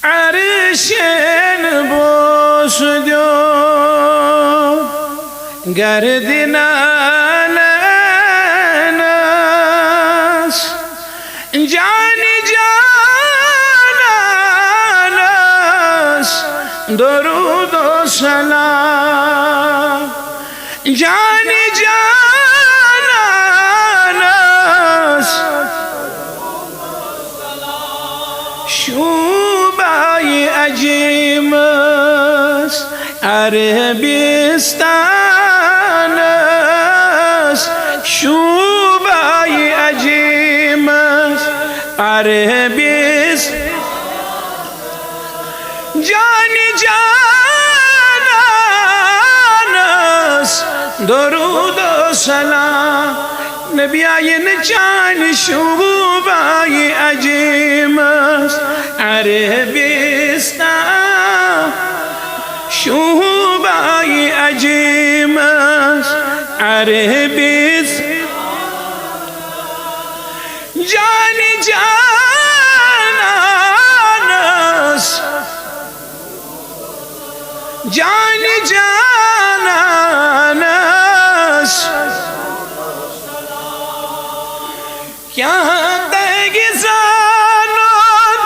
Arşen boşuyor gardinanas cani cananas durud o selam cani cananas şubayı acımız Arabistanız şubayı acımız Arabistan cani cananas durud o selam Nebiyin cani şubayı acımız Arabistan şubayı acımız Arabistan cani cananas cani cananas यहाँ तगिजाnon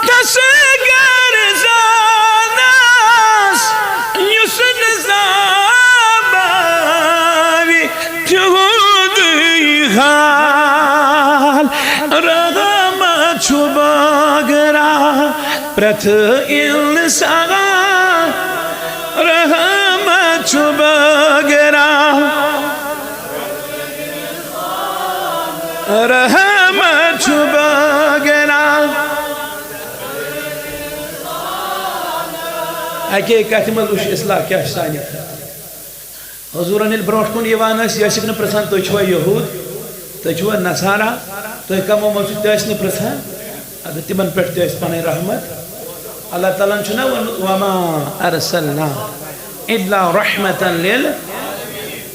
tasgar zanas yusun zabavi tüdühal radama çubagra prat ilsaga rahama çubagra रहमत बगरा अके कथ मज वुच इस्लाह क्या सानि हजूरन brought कुन यह प्रसान तुम छुआ यहूद तुम छुआ नसारा तुम कमो मज प्रसान अगर तिमन पे पन रहमत अल्लाह ताला ना वमा अरसलना इल्ला रहमतन लिल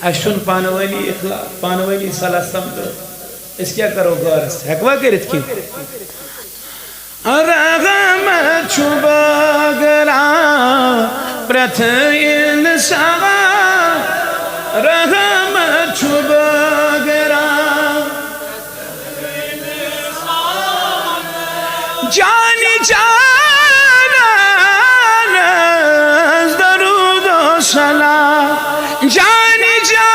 अशुन पानवनी सलाह समझो इस क्या करो गौर हेकवा करित की रहमत छुबगरा प्रथ इंसान रहमत छुबगरा जानी जानास दरूद ओ सलाम जानी जानास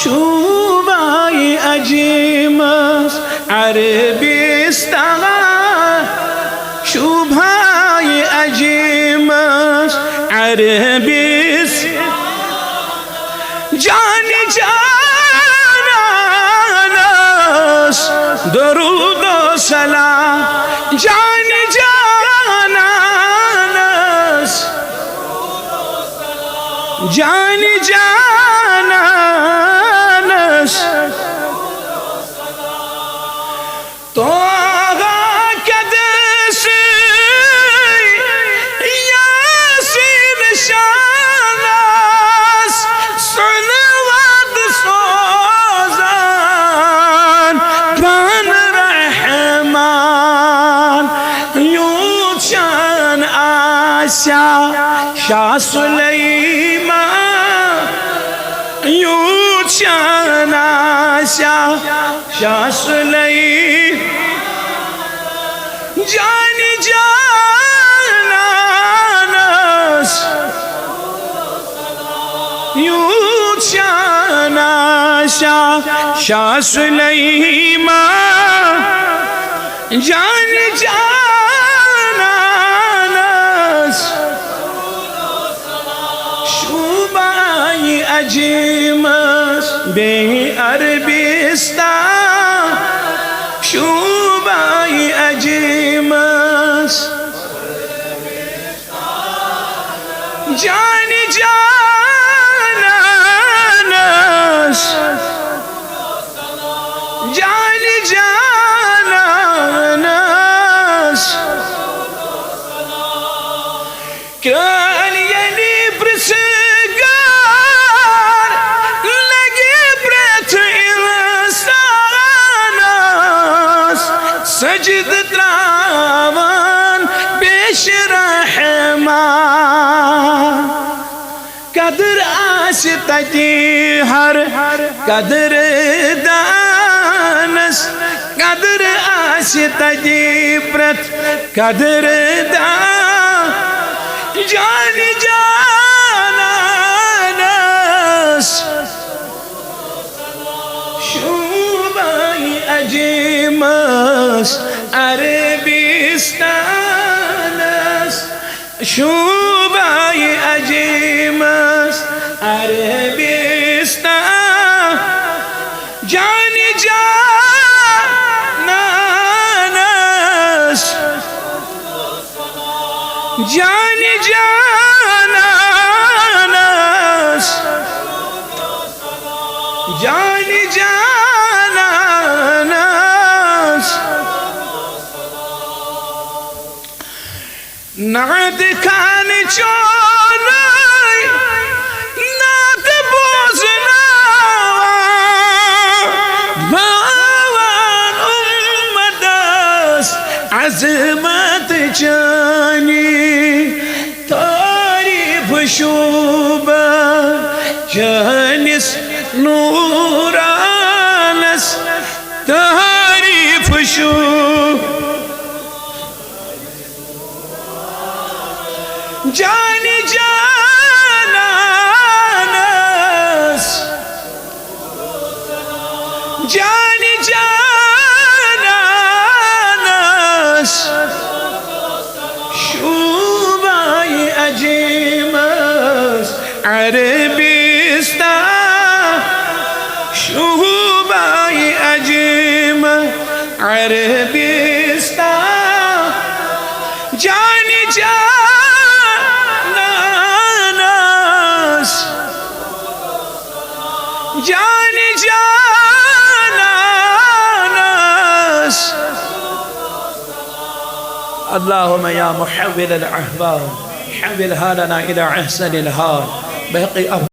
şubayı acımız Arabistan şubayı acımız Arabistan cani cananas durud o selam cani cananas cani cananas तो कदसी यासीन शानास सुनवत सोजान बन रहमान यूचान आशा शाह सुलेमान यूचान आशा शाह सुलेमान जानी जनानस यूचान आशा शाह सुलेमान जानी जनानस şubayı acımız be Arabistan şubayı acımız cani cananas cani cananas सजद त्रावन पेश रहमान कदर आस तति हर कदर दानस कदर आस तति प्रत कदर दान जान जानस शुबाई अजीमस अरबिस्तानस शुबाई अजीमस अरबिस्तान जान जानस जान जानस जान जानस नाद खान चोलाई नाद बोजना भावन उम्मदस अजमत जानी तारीफ शुबा जानिस नूरानस तारीफ शुबा जान जानस जान जानस शुबाई अजीमस अरबिस्तान शुबाई अजीमस अरबिस्तान जान जानस जान जानस اللهم يا محول الأحوال حول حالنا إلى أحسن الحال بقي